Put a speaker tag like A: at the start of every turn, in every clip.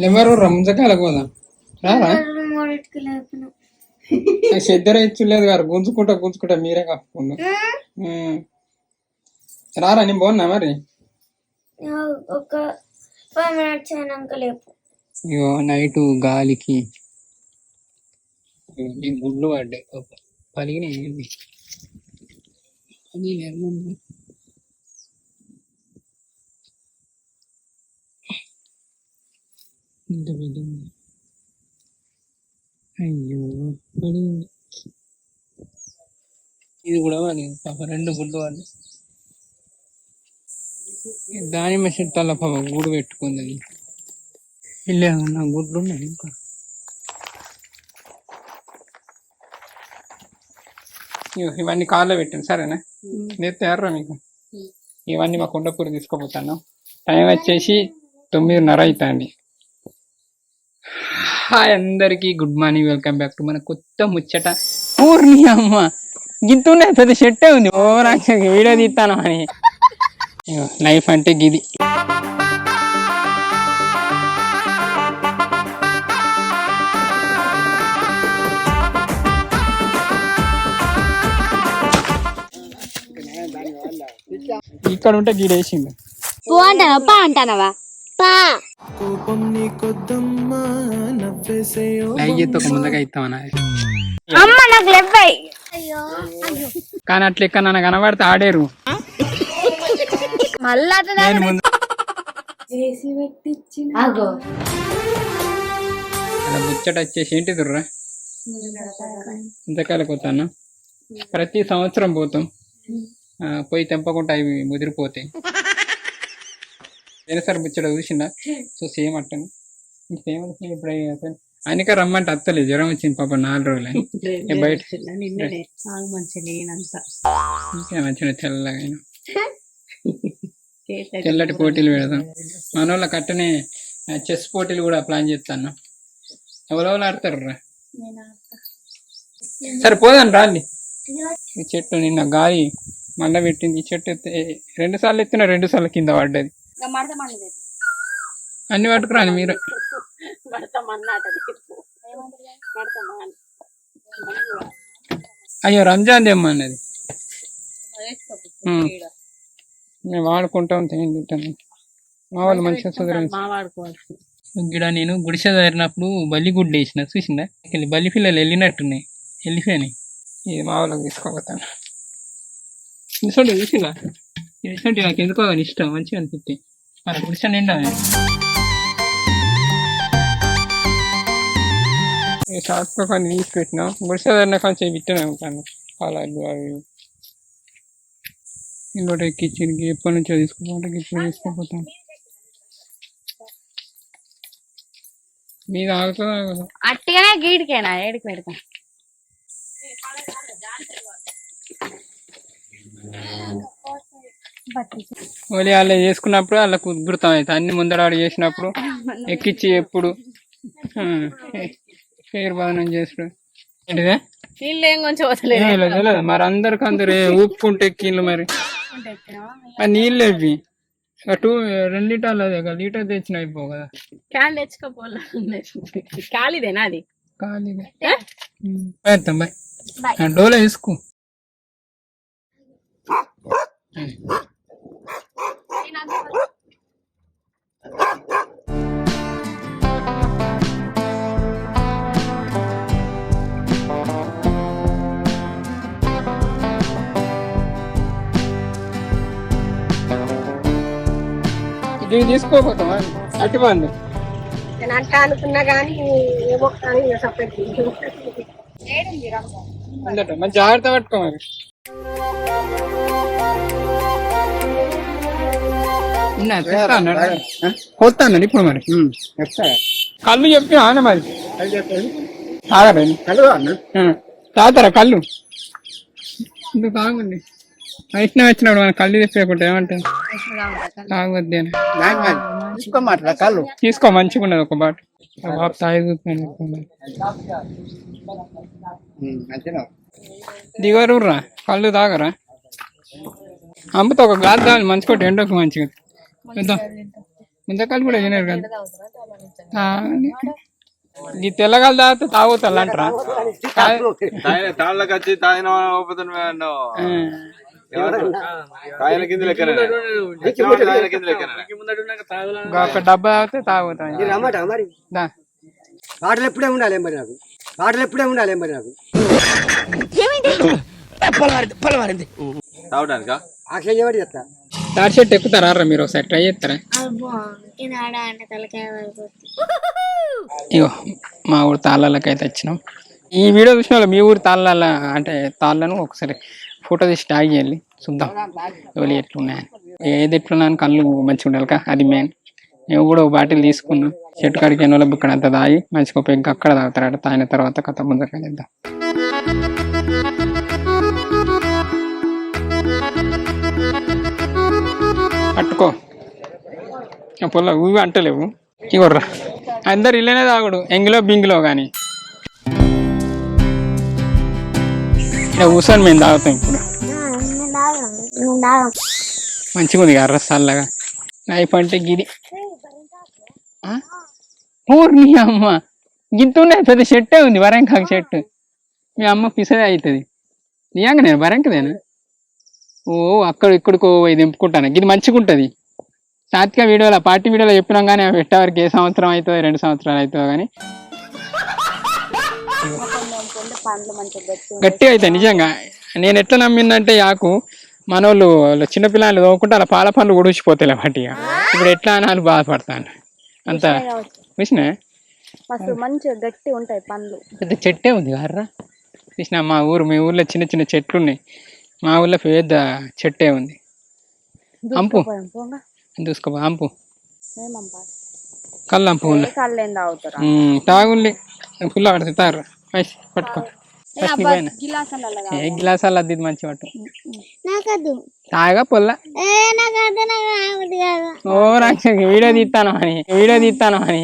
A: ఎవరు రంజకాయలకు పోదాం రారా చెద్దర ఇచ్చలేదు గారు గుంజుకుంటా మీరే కప్పుకుండా రారా నేను బాగున్నా మరి
B: ఒక 5 minutes అయినాక లేపు.
A: ఇగో నైట్ గాలికి గుడ్లు పడ్డాయి పలిగినాయి ఇంత పెద్ద అయ్యో పడింది ఇది కూడా పడింది పాప 2 గుడ్లు పడ్డాయి దానిమ్మ చెట్టాల పాప గూడు పెట్టుకుంది ఇల్లే నా గుడ్లు ఉన్నాయి ఇంకా ఇవన్నీ కాల్లో పెట్టాను సరేనా నేను తయారా మీకు ఇవన్నీ మా కొండపూరి తీసుకుపోతాను టైం వచ్చేసి 9:30 అవుతుంది హాయ్ అందరికి good morning welcome back to మన కొత్త ముచ్చట పూర్ణి అమ్మ గిత్తునే పెద్ద షెట్టే ఉంది ఓవరాక్షన్ వీడియో తీస్తాను అని లైఫ్ అంటే గిది ఇక్కడ ఉంటే గిడేసింది ముందుగా ఇస్తామన్నా కానీ అట్లా ఎక్కడ నన్ను కనబడితే ఆడేరు ముచ్చట వచ్చేసి ఏంటి దుర్రా ఇంతకాలకు పోతాను ప్రతి సంవత్సరం పోతాం పోయి తెంపకుండా అవి ముదిరిపోతాయి సార్ ముచ్చట చూసిందా సో సేమ్ అట్టను సేమ్ ఇప్పుడు ఆయనక రమ్మంటే అత్తలేదు జ్వరం వచ్చింది పాప 4 రోజులు బయట మంచిగా తెల్లగా తెల్లటి పోటీలు పెడదాం మన వాళ్ళ కట్టనే చెస్ పోటీలు కూడా ప్లాన్ చేస్తాను ఎవరెవరు ఆడతారు రా సరే పోదాను రాండి ఈ చెట్టు నిన్న గాలి మండ పెట్టింది ఈ చెట్టు 2 సార్లు ఎత్తిన 2 సార్లు కింద పడ్డది అన్ని పట్టుకురాని మీరు అయ్యో రంజాన్ తెమ్మన్నది మేము వాడుకుంటాం తింటాను మా వాళ్ళు మంచిగా గిడ నేను గుడిసె జరిగినప్పుడు బల్లి గుడ్లు వేసిన చూసిందా బల్లి పిల్లలు వెళ్ళినట్టున్నాయి వెళ్ళిపోయినాయి ఇది మా వాళ్ళకి తీసుకోపోతాను చూసండి చూసినా చూసినట్టు నాకు ఎందుకో కానీ ఇష్టం మంచిగా అనిపిస్తే మన గుడిసె నిండా షార్ట్స్లో కొన్ని తీసి పెట్టినా గుడిసె జరిగిన కొంచెం విట్టనే ఉంటాను కాలాలు అవి ఇంకోటి కిచెన్కి ఎప్పటి నుంచో తీసుకోపోతే ఇప్పుడు తీసుకోపోతాను మీరు ఆగుతుందా
B: అట్టిగానే గీడికేనా ఏడికి పెడతాం
A: ఓలి వాళ్ళు చేసుకున్నప్పుడు వాళ్ళకు ఉద్భృతం అవుతుంది అన్ని ముందరాడు చేసినప్పుడు ఎక్కిచ్చి ఎప్పుడు పేరు బాధనం చేసుడు ఏంటిదే మరి అందరికి అందరు ఊపుకుంటే ఎక్కిళ్ళు మరి నీళ్ళు ఇవి 2 లీటర్లు అదే 1 లీటర్ తెచ్చిన అయిపో కదా
B: క్యాన్ తెచ్చుకోపోలే ఖాళీదేనా అది
A: ఖాళీదే పెడతాం బాయ్ డోలో వేసుకో ఇది తీసుకోపోతామా అటు బాగుంది
B: నేను అంట అనుకున్నా కానీ ఏమో కానీ
A: అందట మరి జాగ్రత్త పట్టుకో మరి పోతాను ఇప్పుడు మరి కళ్ళు చెప్పినా అన్న మరి తాగరండి తాగుతారా కళ్ళు ఇందుకు తాగండి వైష్ణవ్ వచ్చినప్పుడు మన కళ్ళు చెప్పకుండా ఏమంటారు తాగొద్దే కళ్ళు తీసుకో మంచిగా ఉన్నది ఒక బాట బాబు తాగుతాను దిగరుర్రా కళ్ళు తాగరా అమ్ముతా ఒక గ్లాస్ తాగాలి మంచిగా ఎండకు మంచిగా ముంజకాయలు కూడా తినరు కదా. ఈ తెల్లగాలు తాగితే తాగుతారు అంటారా?
C: తాళ్ళకి వచ్చి తాగిన
A: ఒక డబ్బా తాగితే తాగుతాం.
D: పాటలు ఎప్పుడే ఉండాలి మరి నాకు, పాటలు ఎప్పుడే ఉండాలి మరి నాకు.
C: తాగడానికా
D: ఆక్షేయం చేయబడి చెప్తా.
A: తాడి చెట్టు ఎక్కుతారా మీరు? ఒకసారి ట్రై చేస్తారా? ఇగో మా ఊరు తాళ్ళకైతే వచ్చినాం. ఈ వీడియో చూసిన వాళ్ళు మీ ఊరు తాళ్ళ అంటే తాళ్ళను ఒకసారి ఫోటో తీసి ట్యాగ్ చేయాలి, చూద్దాం ఎవరు ఎట్లున్నాయని. ఏది ఎట్లున్నాయని కళ్ళు మంచిగా ఉండాలి కదా, అది మెయిన్. మేము కూడా ఒక బాటిల్ తీసుకున్నాం, చెట్టు కాడికి ఎన్నో బుక్కడ అంతా తాగి మంచిగా ఒక ఇంకా అక్కడ తాగుతారట. తాగిన తర్వాత కథ ముందరకెళ్దాం. పట్టుకో పొల్ల ఊవి అంటలేవు. ఇవ్వర్రా అందరు ఇల్లనే తాగుడు, ఎంగిలో బింగిలో కానీ. ఇలా కూర్చొని మేము తాగుతాం. ఇప్పుడు మంచిగా ఉంది కర్ర చల్లగా. నైఫ్ అంటే గిది ఊరు మీ అమ్మ గింత ఉన్నాయి, పెద్ద చెట్టే ఉంది, వరంకాకు చెట్టు. మీ అమ్మ పిసదే అవుతుంది నిజంగా. నేను వరంకదేనా? ఓ అక్కడ ఇక్కడికో ఇది దింపుకుంటాను. ఇది మంచిగా ఉంటుంది. సాత్విక వీడియోలో పార్టీ వీడియోలో చెప్పినాం కానీ అవి పెట్టేవారికి ఏ సంవత్సరం అవుతుందో 2 సంవత్సరాలు అవుతుందో కానీ గట్టిగా అవుతాయి నిజంగా. నేను ఎట్లా నమ్మిందంటే యాకు మనోళ్ళు చిన్నపిల్లలు తోముకుంటే అలా పాల పనులు ఉడిచిపోతాయి వాటిగా. ఇప్పుడు ఎట్లా అని వాళ్ళు బాధపడతాను అంత చూసినా.
B: మంచిగా గట్టి ఉంటాయి పండ్లు.
A: పెద్ద చెట్టే ఉంది కర్రా చూసినా. మా ఊరు మీ ఊర్లో చిన్న చిన్న చెట్లు ఉన్నాయి, మా ఊర్లో పెద్ద చెట్టే ఉంది. అంపు చూసుకో, అంపు కళ్ళు అంపు తాగుల్లి ఫుల్ పడుతుంది తారు పట్టుకో. ఏ గిలాసాలు అద్ది మంచి పట్టు తాగా పొల్ల. ఓ నాకు వీడియో తీస్తాను అని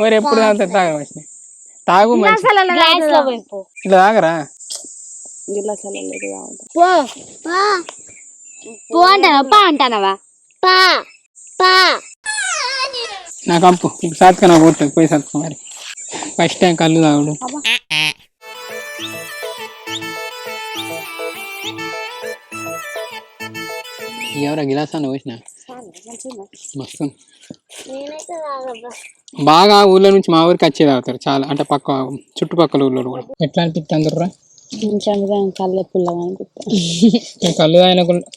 A: ఓరు ఎప్పుడు తాగుతుంది. తాగ వచ్చిన తాగు ఇలా తాగరా. నాకు అంపు ఇప్పుడు సాత్క నాకు పోతుంది, పోయి సాత్క మరి. ఫస్ట్ టైం కళ్ళు తాగుడు. ఎవరా గిలాస్ అన్న పోసిన మస్తు బాగా. ఊళ్ళో నుంచి మా ఊరికి వచ్చేది అవుతారు చాలా, అంటే పక్క చుట్టుపక్కల ఊళ్ళో కూడా. ఎట్లా అనిపిస్తుంది అందరురా?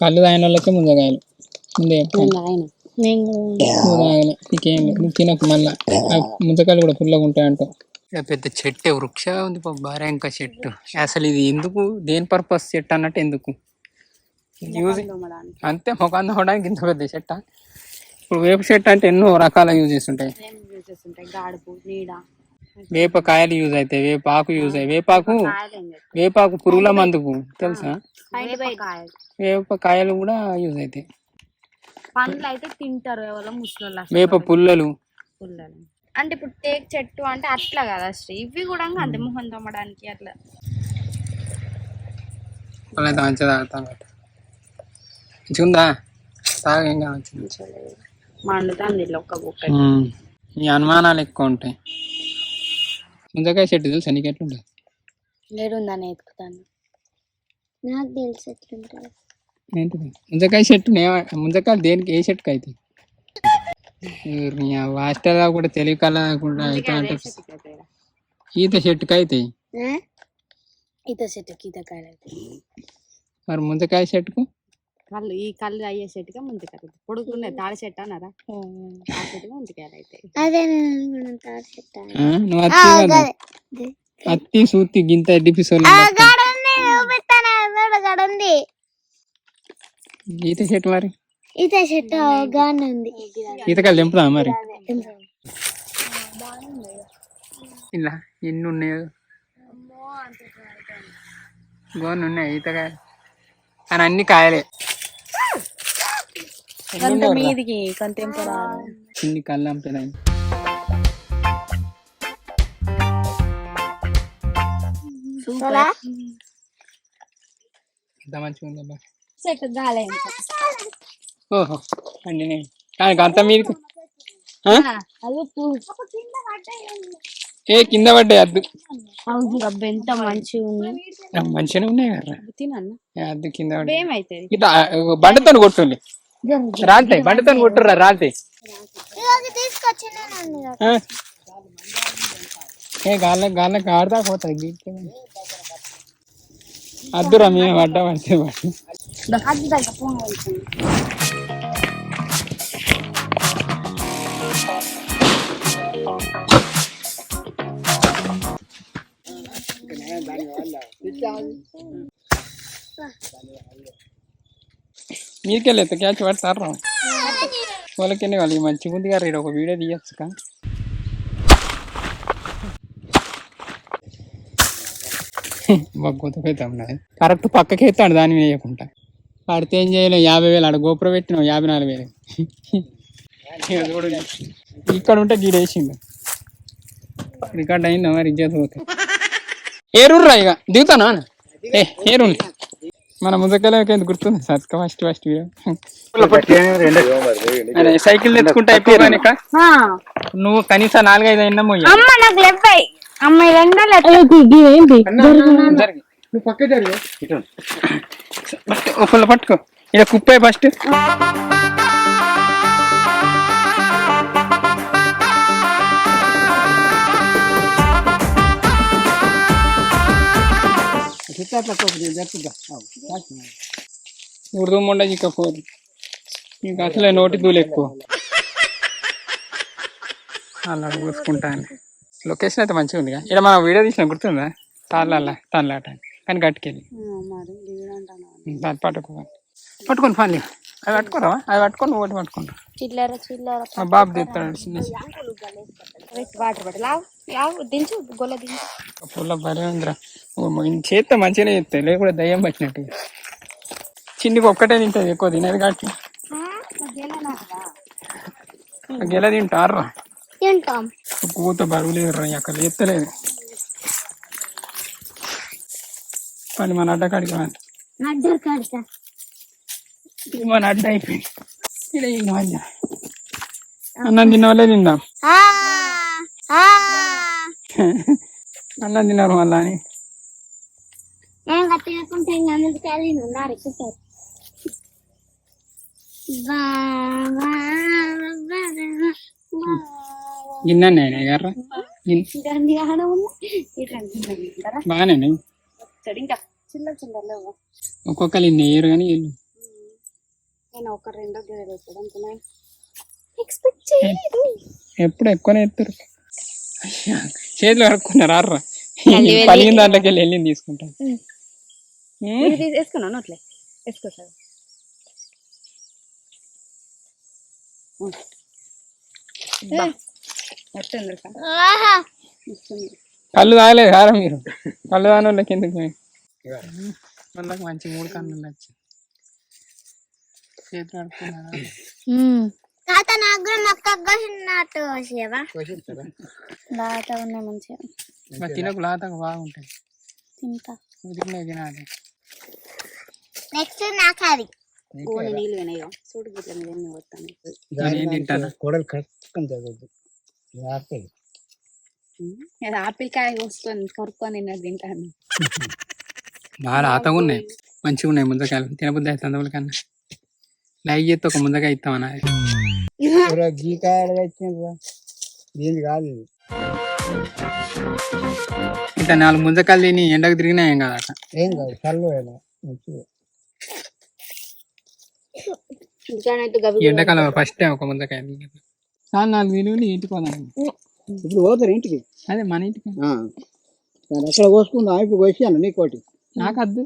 A: కళ్ళు తాగిన వాళ్ళకే ముంజకాయలు ముందే నీకేం నువ్వు తినకు మళ్ళా. ముంజకాయలు కూడా పుల్లగా ఉంటాయి అంటావు. పెద్ద చెట్టు వృక్ష ఉంది బారెంక చెట్టు. అసలు ఇది ఎందుకు, దేని పర్పస్ చెట్టు అన్నట్టు ఎందుకు యూజ్ అంతే ముఖం తోవడానికి ఇంత పెద్ద చెట్ట. ఇప్పుడు వేప చెట్టు అంటే ఎన్నో రకాల యూజెస్ ఉంటాయి. వేపకాయలు యూజ్ అవుతాయి, వేపాకు యూజ్ అయ్యి, వేపాకు పురుగుల మందుకు తెలుసా. వేపకాయలు కూడా యూజ్ అవుతాయి.
B: పండ్లు అయితే తింటారు ఎవరో ముసలోళ్ళు.
A: వేప పుల్లలు
B: అంటే ఇప్పుడు టేక్ చెట్టు అంటే అట్లా కదా శ్రీ, ఇవి కూడా అంతే మొహం తోమడానికి అట్లా.
A: మంచిగా తాగుతాం మంచిగుందా తాగేం కావచ్చు.
B: మండుతుంది ఒక్క బుక్క.
A: ఈ అనుమానాలు ఎక్కువ ఉంటాయి. ముంజకాయ చెట్టు తెలుసా నీకు? ఎట్లుంటుంది?
B: లేడుందని ఎత్తుకుతాను, నాకు తెలుసు ఎట్లుంటుంది.
A: ఏంటిది ముంజకాయ చెట్టు? ముంజకాయలు దేనికి, ఏ చెట్టుకు అయితే? హాస్టల్ కూడా తెలివి కల కూడా అయితే అంటే ఈత చెట్టుకు అవుతాయి.
B: ఈత చెట్టుకి ఈతకాయలు అవుతాయి.
A: మరి ముంజకాయ చెట్టుకు
B: కళ్ళు, ఈ కళ్ళు అయ్యే చెట్టుగా ముంజకాయలు పొడుగునే తాడి చెట్టు అన్నారా, ఆ చెట్టుగా ముంజకాయలు అవుతాయి.
A: నువ్వు అత్తి సూతి గింత ఎడిపిసోలు ఈత చెట్టు. మరి
B: ఈత చెట్టు గానే ఉంది.
A: ఈతకాయలు తెంపుదా మరి? ఇలా ఎన్ని ఉన్నాయో గోను ఉన్నాయి ఈతకాయలు, కానీ అన్ని కాయలే.
B: మీదికి
A: చిన్ని కళ్ళు అంపేనాయి. ఎంత మంచిగా ఉందబ్బా చెట్టు. ఓహో అండి కానీ అంత మీదకి ఏ కింద పడ్డాయి అద్దు
B: ఎంత మంచిగా ఉంది.
A: మంచిగానే ఉన్నాయి కదా
B: తినన్నా
A: అద్దు కింద పడ్డాయి.
B: ఏమైతుంది
A: ఇట్లా బండతో కొట్టుండి రాలుతాయి, బండతో కొట్టురా రాలుతాయి. ఏ గాళ్ళకి ఆడదా పోతాయి. అద్దురా మేము పడ్డా పడితే మీకెళ్ళి ఎత్త క్యాచ్ పడతారా వాళ్ళకి వాళ్ళకి మంచిగా ఉంది కదా. ఒక వీడియో తీయచ్చు కా బొగ్గతాం కరెక్ట్ పక్కకి ఎత్తాడు దాని మీద వేయకుండా. ఆడితే ఏం చేయలేవు 50,000 ఆడ గోపురం పెట్టినావు 54,000. ఇక్కడ ఉంటే గీడేసిండు రికార్డ్ అయిందా మరి ఇజ్జత్ పోతాయి. ఏరుర్రా ఇక దిగుతానా ఏరు మన ముందుకెళ్ళకి ఎందుకు గుర్తుంది సత్క ఫస్ట్ వీడియో. అరే సైకిల్ తెచ్చుకుంటే అయిపోయాను ఇక నువ్వు కనీసం 4-5 అయినా మోయ పట్టుకో ఇక కుప్పే ఫస్ట్. ఉర్దూ ముండ ఇక పోదు ఇంకా అసలే నోటి దూలు ఎక్కువ. అలా చూసుకుంటాను. లొకేషన్ అయితే మంచిగా ఉంది. ఇక్కడ మనం వీడియో తీసిన గుర్తుందా తాళ్ళాట కానీ గట్టుకెళ్ళి పట్టుకొని పని అవి పట్టుకోరా అవి పట్టుకొని ఒకటి పట్టుకుంటా
B: చిల్లర
A: మా బాబు తీస్తాడు చిన్న పుల్ల బరేంద్ర చేస్తే మంచిగానే చేస్తాయి లేకపోతే దయ్యం పట్టినట్టు. చిన్నికి ఒక్కటే తింటుంది ఎక్కువ తినేది కాబట్టి గెల తింటారా కూత బరువు లేదు అక్కడ ఎత్తలేదు పని మన అడ్డ కాడికి మన అడ్డ అయిపోయింది. అన్నం తిన్న వాళ్ళే తిందాం అన్నం తిన్నారు మళ్ళా అని గిన్నె గారా బాగానే
B: ఇంకా చిల్లర చిల్లర
A: ఒక్కొక్కరు ఇన్ని వేయరు కానీ వీళ్ళు
B: నేను ఒక రెండో గిన్నెలు వేస్తాను
A: ఎప్పుడు ఎక్కువనే ఎత్తారు. చేతులు కడుక్కున్నారు ఆర్రా పలిగిన దాంట్లోకి వెళ్ళి తీసుకుంటాను.
B: వేసుకున్నాను అట్లే వేసుకో సార్.
A: కళ్ళు తాగలేదు కారా మీరు? కళ్ళు తాగిన వాళ్ళకి ఎందుకు వాళ్ళకి మంచి 3 కన్నులు వచ్చి చేతులు కడుక్కున్నారా? తినకు లాతకు బాగుంటాయి ఉదికినాయి తినాలి.
B: ఆపిల్ కాయ కోసుకొని కరుక్కొని తింటాను.
A: బాగా ఆతగా ఉన్నాయి మంచిగా ఉన్నాయి ముందకాయలు తినబుద్ధి అవుతుంది అందుకన్నా లైక్ చేస్తే ఒక ముందకాయ ఇస్తామన్నా. ఇట్లా 4 ముందకాయలు తిని ఎండకు తిరిగినా ఏం కాదు అట్లా ఎండాకాలం ఫస్ట్ టైం ఒక ముందకాయ చాలా 4 విలువలు ఇంటికి పోదాం.
D: ఇప్పుడు పోతారు ఇంటికి?
A: అదే మన ఇంటికి
D: ఎక్కడ కోసుకుందా? ఇప్పుడు కోసాను నీకోటి
A: నాకు వద్దు.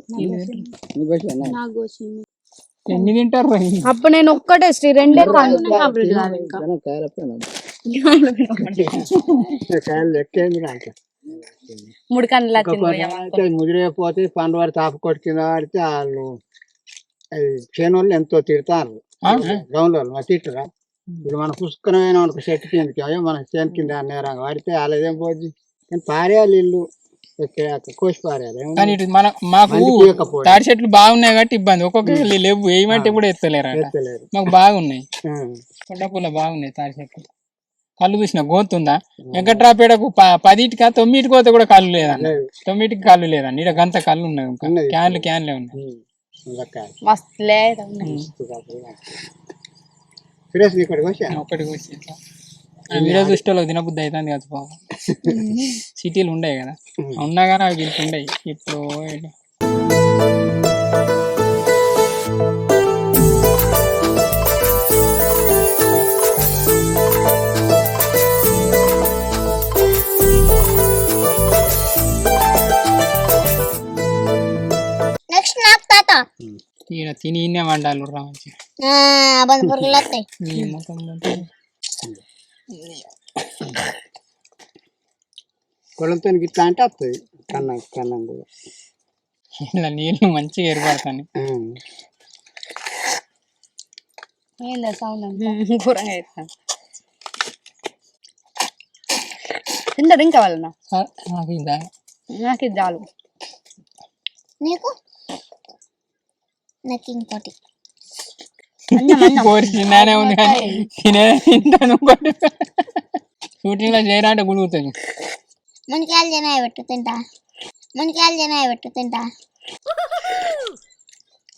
A: ఎన్ని తింటారు?
B: అప్పుడు నేను ఒక్కటే 2 3 కన్నులు
D: ముదిరైపోతే పండు వారి తాప కొట్టుకింద వాడితే వాళ్ళు చేను వాళ్ళు ఎంతో తిడతారు. గ్రౌండ్ వాళ్ళు తిట్టరా? ఇప్పుడు మన పుష్కరమైన మనకు చెట్టు కిందకి అయ్యో మన చేను కింద నేరంగా వాడితే వాళ్ళదేం పోద్ది కానీ పారేయాలి ఇల్లు కోసి పారేయాలి.
A: మాకు తాడి చెట్లు బాగున్నాయి కాబట్టి ఇబ్బంది. ఒక్కొక్క లేవు వేయమంటే కూడా ఎత్తలేరు. మాకు బాగున్నాయి కొండ పూల బాగున్నాయి తాడి చెట్లు. కళ్ళు చూసిన గోతుందా వెంకట్రాపేటకు 10టికా 9టికి పోతే కూడా కళ్ళు లేదన్న 9టికి కళ్ళు లేదన్న ఇక్కడ గంత కళ్ళు ఉన్నాయి క్యాన్లే ఉన్నాయి
B: మస్తు లేదు
A: ఒకటి వీడియో దృష్టిలో తినబుద్ధి అవుతుంది కదా బాబు సిటీలు ఉండవు కదా ఉన్నా కానీ అవి వీళ్ళకి ఉండవు ఇప్పుడు ఈడ తిని ఇన్నే వండాలి రా మంచిగా
D: కొలంతో గిట్లా అంటే వస్తుంది కన్నం కూడా
A: ఇలా నీళ్ళు మంచిగా ఏర్పడతాను
B: ఏందా సౌండ్ ఘోరంగా అవుతాను తింటారు ఇంకా వాళ్ళ
A: నాకు ఇదా
B: నాకు ఇది చాలు
C: నీకు నాకు ఇంకోటి
A: కోరి తిన్నానే ఉంది కానీ తింటాను షూటింగ్ లో చేయరా అంటే గుడుగుతుంది
C: మునికాయలు జనాయి పెట్టు తింటా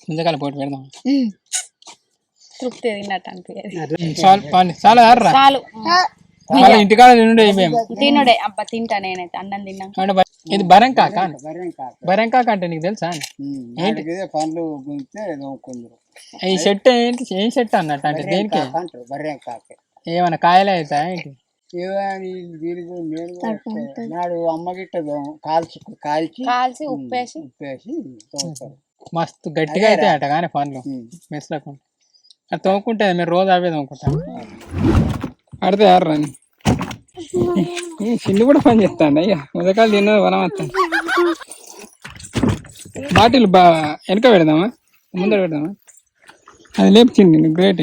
A: ముందుకాల పోటీ పెడదాం
B: తృప్తి తిన్నట్టు అనిపించేది
A: చాలా ఆర్రా
B: చాలు
A: ఇంటికాడ తినుడే మేము
B: తినుడే అబ్బా తింటా నేనైతే అన్నం తిన్నాక
A: ఇది బరంకాక బరంకాక అంటే నీకు తెలుసా
D: పండ్లు
A: ఈ చెట్టు ఏంటి ఏం చెట్టు అన్నట్టు అంటే దేనికి ఏమన్నా కాయలే అవుతా ఏంటి
D: నాడు అమ్మ గిట్ట
B: కాల్చి ఉప్పేసి
A: మస్తు గట్టిగా అయితే అట కానీ పండ్లు మెసలకుండా అది తోముకుంటే మీరు రోజు అవే తోముకుంటా అడితే ఆర్రాని చిల్లు కూడా పని చేస్తాండి అయ్యా ఉదకాలు తిన్నది వనం వస్తాను బాటిల్ వెనక పెడదామా ముందర పెడదామా అది లేపుచింది గ్రేట్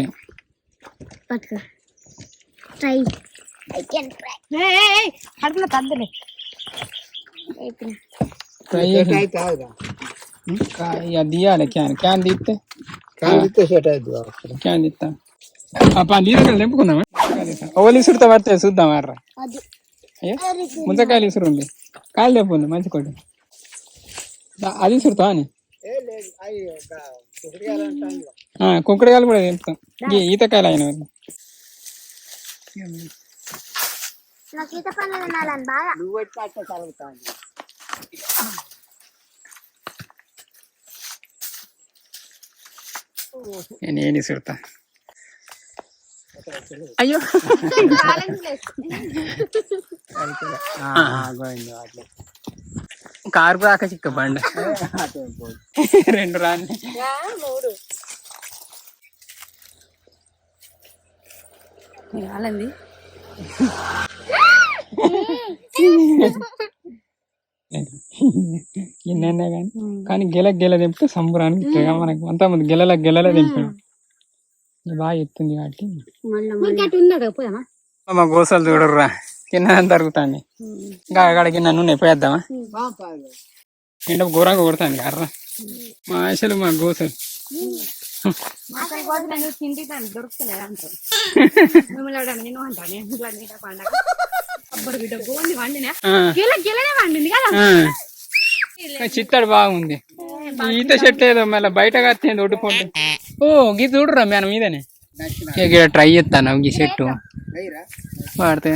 B: కడుపులో తద్దలే
A: ఫ్రై తీయాలి క్యాన్ తీస్తే క్యాన్ తీస్తా నీళ్ళకాయలు తెంపుకుందామా ఓవలు ఇసురుతో పడితే చూద్దాం అర్రా అయ్యో ముందకాయలు ఇసురు ఉంది కాయలు తెంపుంది మంచి కొట్టు అది ఇసురుతా అని కుంకుడుకాయలు కూడా తెంపుతాం ఈతకాయలు అయిన నేను ఇసురుతా అయ్యో కారు రాక చిక్క బండి 2 రాని
B: 3 అలాంది
A: ఇన్నన్నా కానీ గెల తెంపితే సంబరానికి మనకి అంతమంది గెలలే తెంపాడు బాగా ఎత్తుంది కాబట్టి మా గోసలు చూడర్రా తిన్నదని తరుగుతాండి ఇంకా అక్కడికి నన్ను నెప్పేద్దామా ఎండ ఘోరంగా కొడతాను కర్రా మా ఆశలు మా గోసలు చిత్తడి బాగుంది ఈత చెట్టు ఏదో మళ్ళీ బయట కట్టేది ఒడ్డుపోండి ఓ గీ చూడరా మన మీదనే ఇక్కడ ట్రై చేస్తాను ఈ చెట్టు వాడితే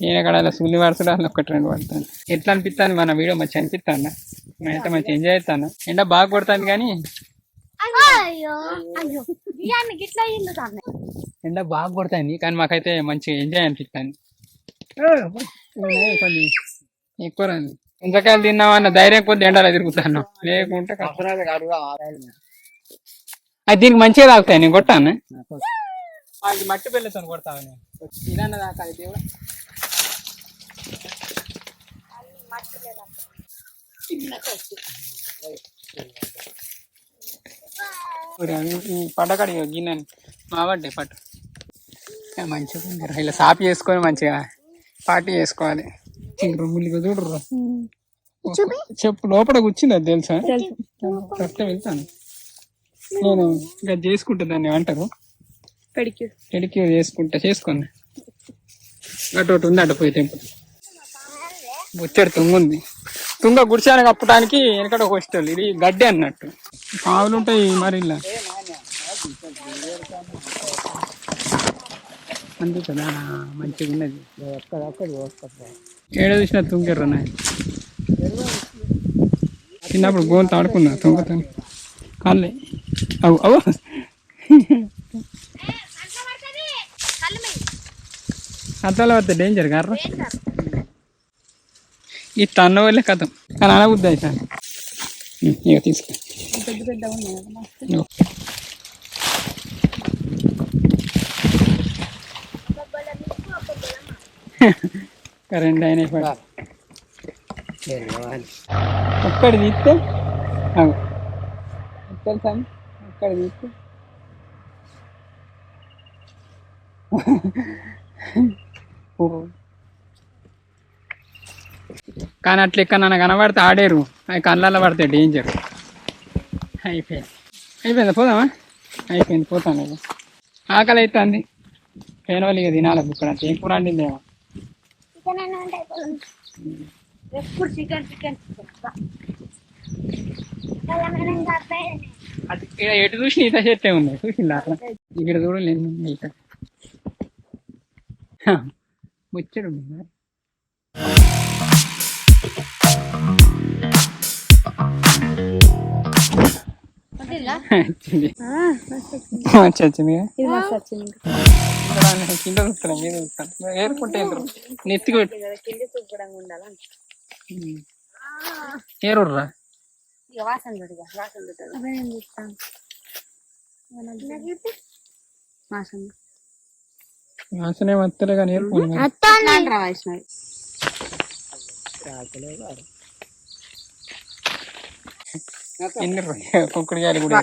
A: నేను అక్కడ అలా సుల్లి పడుతుండే 1-2 పడతాను ఎట్లా అనిపిస్తాను మన వీడియో మంచి అనిపిస్తాను నేనైతే మంచి ఎంజాయ్ చేస్తాను ఎండ బాగా కొడుతుంది కానీ ఎండ బాగా కొడుతుంది కానీ మాకైతే మంచి ఎంజాయ్ అనిపిస్తాను కొంచెం ఎక్కువ పుంజకాయలు తిన్నామన్న ధైర్యం కొద్ది ఎండలో తిరుగుతాను లేకుంటే అది దీనికి మంచిగా తాగుతాయి నేను కొట్టాను వాళ్ళకి మట్టి పిల్లతో కొడతాను ఇదన్న దాకా దేవుడు పడ్డకాడి గిన్నెని మావడ్డే పట్టు మంచిగా ఇలా సాపి చేసుకొని మంచిగా పార్టీ చేసుకోవాలి ముల్లిగా చూడరు చెప్పు లోపల కూర్చుంది అది తెలుసా కరెక్ట్గా వెళ్తాను నేను ఇంకా చేసుకుంటా దాన్ని ఏమంటారు పెడిక్యూర్ చేసుకోండి అటు ఒకటి ఉంది అటు పోయి తెంపు బుచ్చడి తుంగ ఉంది తుంగ గుడిసానికి కప్పడానికి వెనకడ ఒక వస్తువులు ఇది గడ్డి అన్నట్టు ఆవులు ఉంటాయి మరి ఇలా అంతే కదా మంచిగా ఉన్నది ఏడ చూసినా తుంగెర్ర చిన్నప్పుడు గోంత ఆడుకున్నా తుంగతో కాళ్ళే అవు అవు అట్లా పడితే డేంజర్ కర్ర ఈ తన్న వాళ్ళే కథం కానీ అనబుద్ది అయితే ఇక తీసుకో కరెంట్ అయినా ఒక్కడి తీస్తే తెలుసా ఒక్కడి తీస్తే కానీ అట్లా ఎక్కడ కనబడితే ఆడేరు అవి కళ్ళల్లో పడితే డేంజర్ అయిపోయిందా పోదామా అయిపోయింది పోతాను ఇక ఆకలి అవుతుంది పేన వాళ్ళు ఇక తినాలి ఇక్కడ ఏం కూర వండిందేమో అది ఇక్కడ ఎటు చూసి ఈత చెట్టే ఉంది చూసిందా అట్లా ఇక్కడ చూడలేదు ఈత ముచ్చడు వచ్చింది కింద చూస్తాను మీద చూస్తాను ఏరుకుంటే నెత్తికి ఏరుర్రా వాసనే వస్తలే కానీ ఏరుకోండి కుక్కడికాయలు కూడా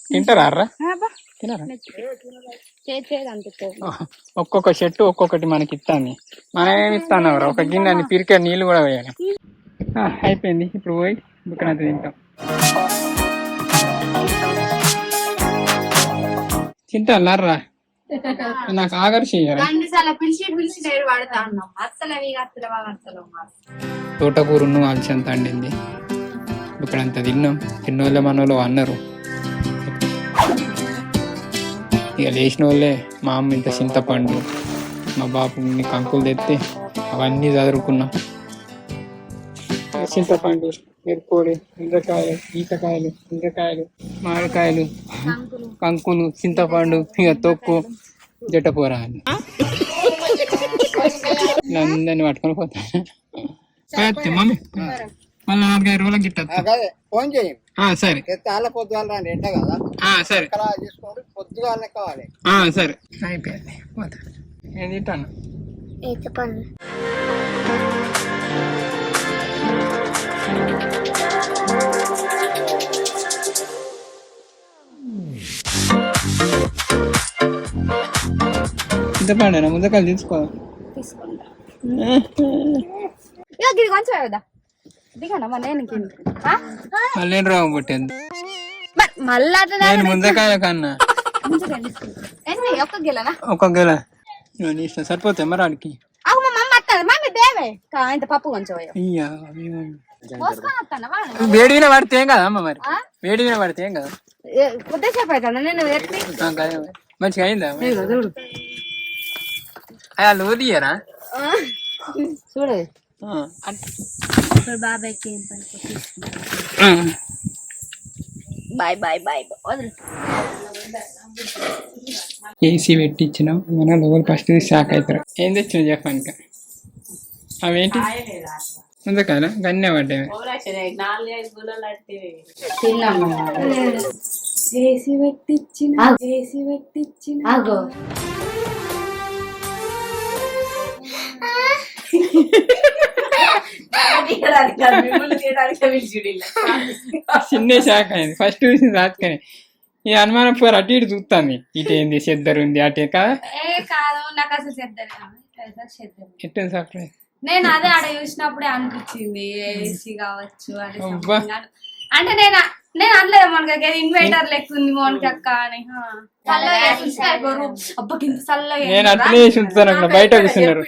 A: తింటారా తినరా ఒక్కొక్క చెట్టు ఒక్కొక్కటి మనకి ఇస్తాను మనం ఏమి ఇస్తాను ఒక గిన్నె పిరికే నీళ్ళు కూడా వేయాలి అయిపోయింది ఇప్పుడు పోయి బుక్కనంత తింటాం తింటారా నాకు ఆగర్షి తోటకూరను అలసంత అండింది ఇక్కడంత తిన్నాం తిన్నోళ్ళే మన వాళ్ళు అన్నారు ఇక లేచిన వాళ్ళే మా అమ్మ ఇంత చింతపండు మా బాపు కంకులు తెస్తే అవన్నీ చదువుకున్నాం చింతపండు మిరపొడి ఇంద్రకాయలు ఈతకాయలు ఇంద్రకాయలు మామిడికాయలు కంకులు చింతపండు ఇక తొక్కు జట్టపోరా అని అందరినీ పట్టుకొని పోతాను మమ్మీ మళ్ళీ 4-5 రోజులకి గిట్ట
D: ఫోన్ చేయండి
A: సరే
D: పొద్దుగాల రండి ఎండ కదా
A: సరే
D: తీసుకోండి పొద్దుగాలనే కావాలి
A: సరే అయిపోయింది పోతాను నేను తింటాను చింతపండు ముందకాయలు తీసుకో మళ్ళీ రావు పుట్టింది నేను ముందకాయల కన్నా ఒక గెల ఇష్టం సరిపోతాయి మరి ఆడికి
B: పప్పు కొంచెం
A: వేడి మీద పడితే ఏం కదా అమ్మ మరి వేడి మీద పడితే ఏం కదా
B: కొద్దిసేపు అవుతుందా నేను
A: మంచిగా అయిందా వాళ్ళు ఊదియరా
B: చూడు
C: బాబాయ్కి
B: బాయ్ బాయ్ బాయ్
A: ఏసీ పెట్టించినాం మన లోపల ఫస్ట్ షాక్ అవుతారు ఏం తెచ్చినా చెప్పాను అవేంటి ముందు కదా గన్నే పడ్డాయి
B: చేసి పెట్టించిన
A: చిన్న షాక్ అయింది ఫస్ట్ చూసింది రాత్రి ఈ అనుమానం పోరు అటు ఇటు చూస్తాను ఇటు ఏంది చెద్దరు ఉంది అటే కదా
B: కాదు నాకు అసలు చెద్దరు
A: ఎట్టు సర్ప్రైజ్
B: నేను అదే ఆడ చూసినప్పుడే అనిపించింది ఏసీ కావచ్చు అని అంటే నేను అనలేదు మనకి ఇన్వర్టర్ లెక్క ఉంది మోనికి అక్క అని అబ్బా కింద చల్లగా
A: నేను అట్లనే చేసి ఉంచుతాను అక్కడ బయట కూర్చున్నారు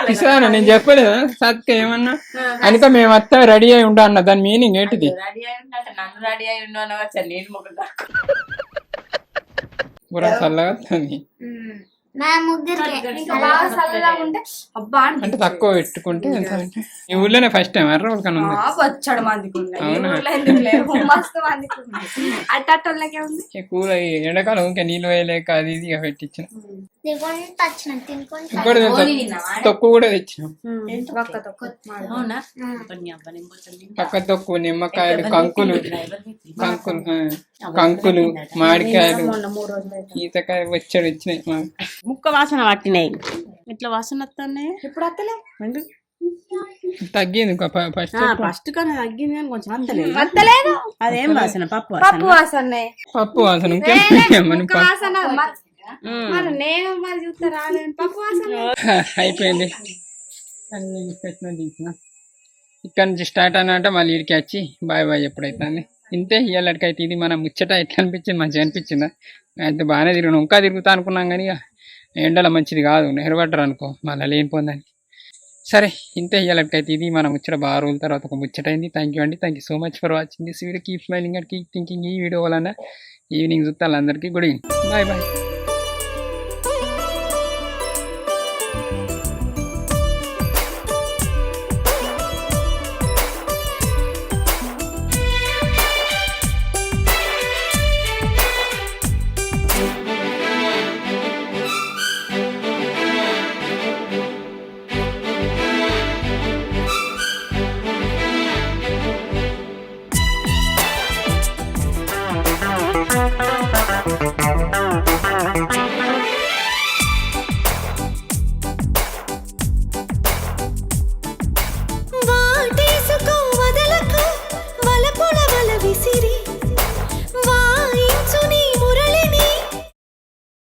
A: చూసాను నేను చెప్పలేదా సత్క ఏమన్నా అనుక మేము వస్తా రెడీ అయి ఉంటా అన్న దాని మీనింగ్ ఏంటిది
E: రెడీ అయి ఉన్నాను నేను ముగ్గురు
A: పూరా చల్లగా వస్తుంది
C: మా ముగ్గురికి
B: బాగా చల్లగా ఉంటే అబ్బా
A: అంటే తక్కువ పెట్టుకుంటే ఎంత అంటే ఈ ఊళ్ళోనే ఫస్ట్ టైం ఎర్రకన్నా ఉంది
B: వచ్చాడు మందికి
A: అవునా?
B: మస్తు మందికి అట్టోళ్ళకే ఉంది
A: కూర ఎండాకాలం ఇంకా నీళ్ళు వేయలేక అది ఇది ఇక పెట్టించిన
C: తినుకుంటూ వచ్చినాం తినుకుంటూ
A: ఇంకోటి తొక్కు కూడా తెచ్చినాం
B: ఒక్క తొక్క
E: అవునా
A: పక్క తొక్కు నిమ్మకాయలు కంకులు కంకులు మామిడికాయలు ఈతకాయ వచ్చాడు వచ్చినాయి మాకు.
E: ముక్క వాసన పట్టినాయి ఇట్లా వాసన వస్తున్నాయి
B: ఇప్పుడు అత్తలే
A: తగ్గింది ఇంకా ఫస్ట్
E: ఫస్ట్ కానీ తగ్గింది కానీ కొంచెం అంతలేదు
B: అత్తలేదు
E: అదేం వాసన పప్పు
B: పప్పు వాసన
A: పప్పు వాసన ఇంకేం
B: వాసన మరి నేను మరి చూస్తే రాలేను పప్పు వాసన
A: అయిపోయింది అన్ని పెట్టిన దించిన ఇక్కడ నుంచి స్టార్ట్ అనంటే మళ్ళీ ఇడికి వచ్చి బాయ్ బాయ్ ఎప్పుడైతే ఇంతే ఇవాళకైతే ఇది మన ముచ్చట ఎట్లా అనిపించింది మంచిగా అనిపించిందా అయితే బాగానే తిరిగినాం ఇంకా తిరుగుతా అనుకున్నాం కానీ ఎండలో మంచిది కాదు నెరబడ్డరు అనుకో మళ్ళీ లేనిపోందని సరే ఇంతే ఇవాళకైతే ఇది మన ముచ్చట బాగా రోజుల తర్వాత ఒక ముచ్చట అయింది థ్యాంక్ యూ అండి thank you so much for watching this video keep smiling and keep thinking ఈ వీడియో వలన ఈవినింగ్ చూస్తే అందరికీ గుడ్ ఈవినింగ్ బాయ్ బాయ్
F: వాటేసుకో వదలకు వలపుల వల విసిరి